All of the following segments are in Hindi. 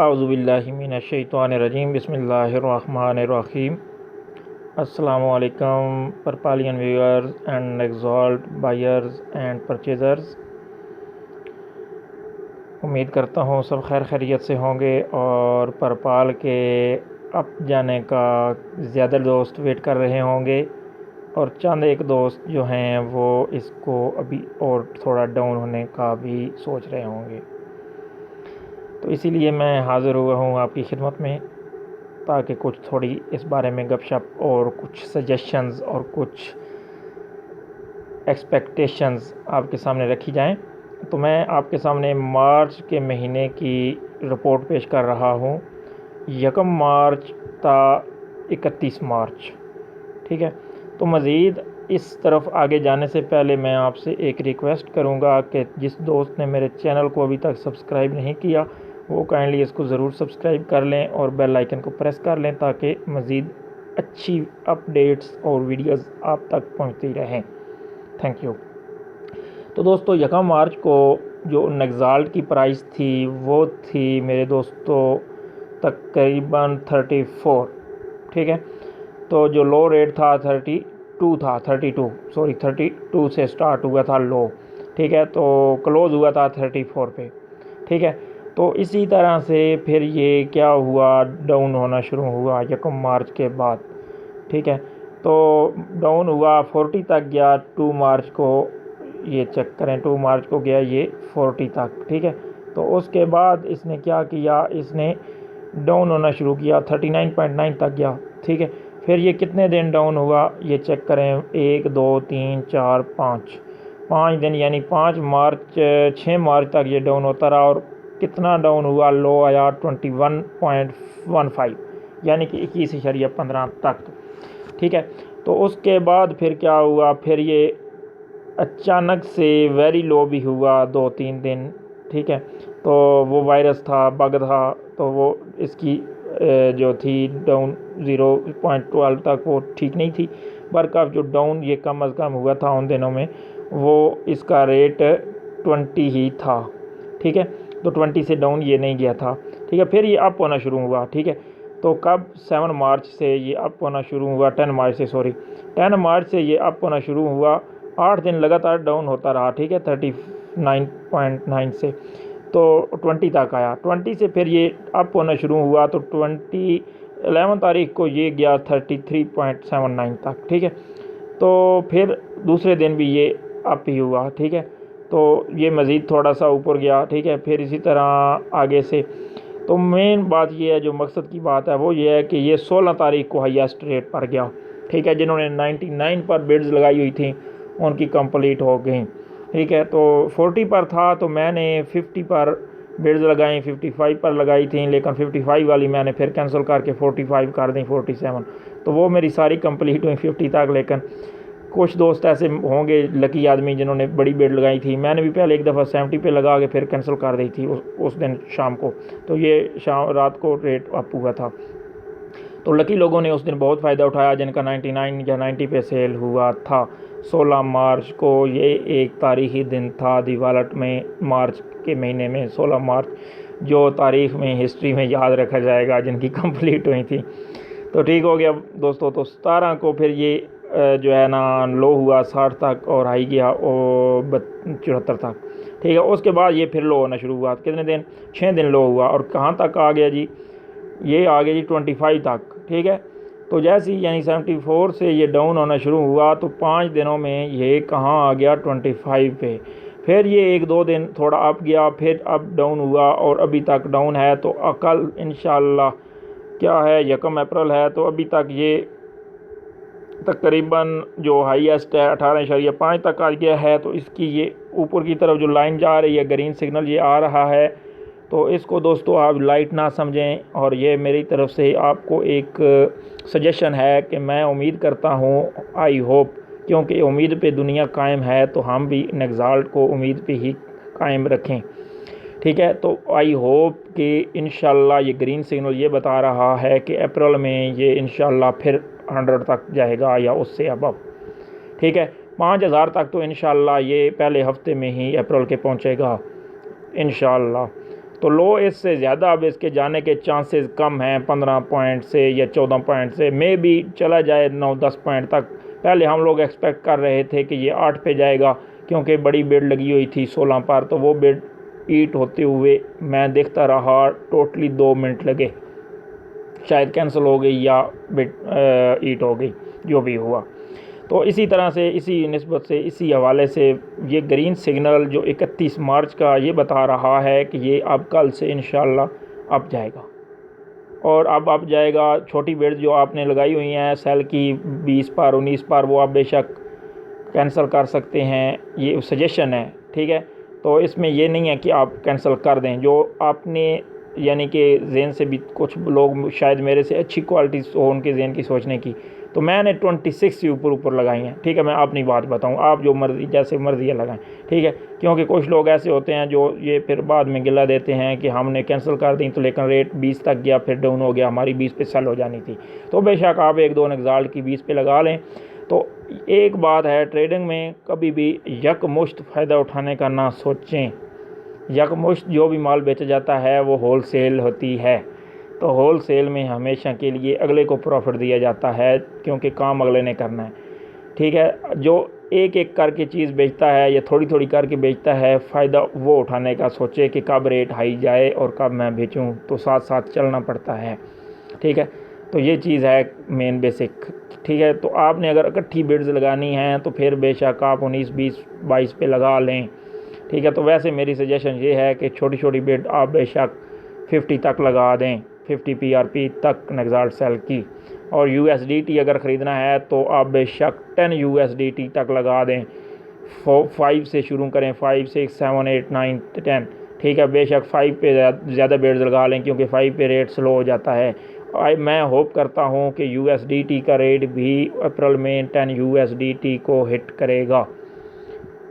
आउज़ुबिल्लाहि मिनश्शैतानिर्रजीम बिस्मिल्लाहिर्रहमानिर्रहीम। अस्सलामु अलैकुम परपालियन viewers and exalt buyers and purchasers. उम्मीद करता हूँ सब खैर खैरियत से होंगे और परपाल के अप जाने का ज़्यादा दोस्त वेट कर रहे होंगे और चंद एक दोस्त जो हैं वो इसको अभी और थोड़ा डाउन होने का भी सोच रहे होंगे। तो इसीलिए मैं हाज़िर हुआ हूँ आपकी खिदमत में, ताकि कुछ थोड़ी इस बारे में गपशप और कुछ सजेशंस और कुछ एक्सपेक्टेशंस आपके सामने रखी जाएं। तो मैं आपके सामने मार्च के महीने की रिपोर्ट पेश कर रहा हूँ। 1 मार्च ता 31 मार्च, ठीक है। तो मज़ीद इस तरफ आगे जाने से पहले मैं आपसे एक रिक्वेस्ट करूँगा कि जिस दोस्त ने मेरे चैनल को अभी तक सब्सक्राइब नहीं किया वो काइंडली इसको ज़रूर सब्सक्राइब कर लें और बेल आइकन को प्रेस कर लें, ताकि मज़ीद अच्छी अपडेट्स और वीडियोस आप तक पहुंचती रहें। Thank you. तो दोस्तों 1 मार्च को जो नेक्साल्ट की प्राइस थी वो थी मेरे दोस्तों तकरीबन 34, ठीक है। तो जो लो रेट था 32 से स्टार्ट हुआ था लो, ठीक है। तो क्लोज़ हुआ था 34 पे, ठीक है। तो इसी तरह से फिर ये क्या हुआ, डाउन होना शुरू हुआ 1 मार्च के बाद, ठीक है। तो डाउन हुआ 40 तक गया 2 मार्च को, ये चेक करें 2 मार्च को गया ये 40 तक, ठीक है। तो उसके बाद इसने क्या किया, इसने डाउन होना शुरू किया 39.9 तक गया, ठीक है। फिर ये कितने दिन डाउन हुआ ये चेक करें, 1 2 3 4 5 दिन, यानी 6 मार्च तक ये डाउन होता रहा। और कितना डाउन हुआ, लो आया 21.15, यानी कि 21.15 तक, ठीक है। तो उसके बाद फिर क्या हुआ, फिर ये अचानक से वेरी लो भी हुआ 2-3 दिन, ठीक है। तो वो वायरस था, बग था, तो वो इसकी जो थी डाउन 0.12 तक वो ठीक नहीं थी। बरकफ जो डाउन ये कम अज़ कम हुआ था उन दिनों में वो इसका रेट 20 ही था, ठीक है। तो 20 से डाउन ये नहीं गया था, ठीक है। फिर ये अप होना शुरू हुआ, ठीक है। तो कब 7 मार्च से ये अप होना शुरू हुआ, 10 मार्च से ये अप होना शुरू हुआ। 8 दिन लगातार डाउन होता रहा, ठीक है। 39.9 से तो 20 तक आया, 20 से फिर ये अप होना शुरू हुआ। तो 11 तारीख को ये गया 33.79 तक, ठीक है। तो फिर दूसरे दिन भी ये अप ही हुआ, ठीक है। तो ये मज़ीद थोड़ा सा ऊपर गया, ठीक है। फिर इसी तरह आगे से, तो मेन बात ये है, जो मकसद की बात है वो ये है कि ये 16 तारीख को हाईएस्ट रेट पर गया, ठीक है। जिन्होंने 99 पर बिड्स लगाई हुई थी उनकी कंप्लीट हो गई, ठीक है। तो 40 पर था तो मैंने 50 पर बिड्स लगाई, 55 पर लगाई थी, लेकिन 55 वाली मैंने फिर कैंसिल करके 45 कर दी, 47। तो वो मेरी सारी कंप्लीट हुई 50 तक। लेकिन कुछ दोस्त ऐसे होंगे लकी आदमी जिन्होंने बड़ी बिड लगाई थी। मैंने भी पहले एक दफ़ा 70 पे लगा के फिर कैंसिल कर दी थी उस दिन शाम को, तो ये शाम रात को रेट अप हुआ था। तो लकी लोगों ने उस दिन बहुत फ़ायदा उठाया जिनका 99 या 90 पे सेल हुआ था। 16 मार्च को ये एक तारीख़ी दिन था दिवालट में, मार्च के महीने में 16 मार्च, जो तारीख़ में हिस्ट्री में याद रखा जाएगा जिनकी कंप्लीट हुई थी। तो ठीक हो गया दोस्तों। तो 17 को फिर ये जो है ना लो हुआ 60 तक और हाई गया 74 तक, ठीक है। उसके बाद ये फिर लो होना शुरू हुआ, कितने दिन, 6 दिन लो हुआ। और कहाँ तक आ गया जी, ये आ गया जी 25 तक, ठीक है। तो जैसे ही यानी 74 से ये डाउन होना शुरू हुआ तो 5 दिनों में ये कहाँ आ गया 25 पे। फिर ये 1-2 दिन थोड़ा अप गया, फिर अप डाउन हुआ और अभी तक डाउन है। तो कल इंशाल्लाह क्या है 1 अप्रैल है, तो अभी तक ये तकरीबन जो हाईएस्ट है 18.5 तक आ गया है। तो इसकी ये ऊपर की तरफ जो लाइन जा रही है, ग्रीन सिग्नल ये आ रहा है, तो इसको दोस्तों आप लाइट ना समझें। और ये मेरी तरफ से आपको एक सजेशन है कि मैं उम्मीद करता हूँ, आई होप, क्योंकि उम्मीद पे दुनिया कायम है, तो हम भी नेक्साल्ट को उम्मीद पे ही कायम रखें, ठीक है। तो आई होप कि इंशाल्लाह ये ग्रीन सिग्नल ये बता रहा है कि अप्रैल में ये इंशाल्लाह फिर 100 तक जाएगा या उससे अबव, ठीक है। 5000 तक तो इंशाल्लाह ये पहले हफ्ते में ही अप्रैल के पहुंचेगा इंशाल्लाह। तो लो इससे ज़्यादा अब इसके जाने के चांसेस कम हैं, 15 पॉइंट से या 14 पॉइंट से, मे भी चला जाए 9-10 पॉइंट तक। पहले हम लोग एक्सपेक्ट कर रहे थे कि ये 8 पे जाएगा, क्योंकि बड़ी बिड लगी हुई थी 16 पर, तो वो बिड ईट होते हुए मैं देखता रहा, टोटली 2 मिनट लगे, शायद कैंसिल हो गई या बिड ईट हो गई, जो भी हुआ। तो इसी तरह से, इसी निस्बत से, इसी हवाले से ये ग्रीन सिग्नल जो 31 मार्च का ये बता रहा है कि ये अब कल से इंशाल्लाह अप जाएगा, और अब अप जाएगा। छोटी बिड जो आपने लगाई हुई हैं सेल की 20 पर 19 पर, वो आप बेशक कैंसिल कर सकते हैं, ये सजेशन है, ठीक है। तो इसमें ये नहीं है कि आप कैंसिल कर दें। जो आपने यानी कि जहन से भी, कुछ लोग शायद मेरे से अच्छी क्वालिटी हो उनके जहन की सोचने की, तो मैंने 26 से ऊपर लगाई हैं, ठीक है। मैं अपनी बात बताऊं, आप जो मर्ज़ी जैसे मर्ज़ी है लगाएं, ठीक है। क्योंकि कुछ लोग ऐसे होते हैं जो ये फिर बाद में गिला देते हैं कि हमने कैंसिल कर दी, तो लेकिन रेट 20 तक गया, फिर डाउन हो गया, हमारी 20 पे सेल हो जानी थी। तो बेशक आप 1-2 नग्जाल्ट की 20 पे लगा लें। तो एक बात है, ट्रेडिंग में कभी भी यकमुश्त फ़ायदा उठाने का ना सोचें। यकमुश्त जो भी माल बेचा जाता है वो होल सेल होती है, तो होल सेल में हमेशा के लिए अगले को प्रॉफिट दिया जाता है, क्योंकि काम अगले ने करना है, ठीक है। जो एक एक करके चीज़ बेचता है या थोड़ी थोड़ी करके बेचता है, फ़ायदा वो उठाने का सोचे कि कब रेट हाई जाए और कब मैं बेचूं, तो साथ साथ चलना पड़ता है, ठीक है। तो ये चीज़ है मेन बेसिक, ठीक है। तो आपने अगर इकट्ठी बिड्स लगानी हैं तो फिर बेशक आप 19, 20, 22 पे लगा लें, ठीक है। तो वैसे मेरी सजेशन ये है कि छोटी छोटी बिड आप बेशक 50 तक लगा दें, 50 PRP तक नग्जाल्ट सेल की। और USDT अगर ख़रीदना है तो आप बेशक 10 USDT तक लगा दें, 5 से शुरू करें, 5, 6, 7, 8, 9, 10, ठीक है। बेशक 5 पे ज़्यादा बिड्स लगा लें, क्योंकि 5 पे रेट स्लो हो जाता है। मैं होप करता हूँ कि USDT का रेट भी अप्रैल में 10 USDT को हिट करेगा।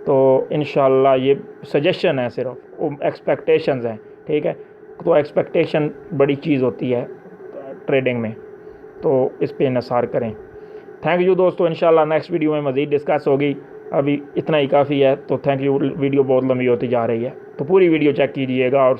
तो इंशाल्लाह ये सजेशन है, सिर्फ एक्सपेक्टेशंस हैं, ठीक है। तो एक्सपेक्टेशन बड़ी चीज़ होती है ट्रेडिंग में, तो इस पे इंसार करें। थैंक यू दोस्तों, इंशाल्लाह नेक्स्ट वीडियो में मज़ीद डिस्कस होगी, अभी इतना ही काफ़ी है। तो थैंक यू, वीडियो बहुत लंबी होती जा रही है, तो पूरी वीडियो चेक कीजिएगा और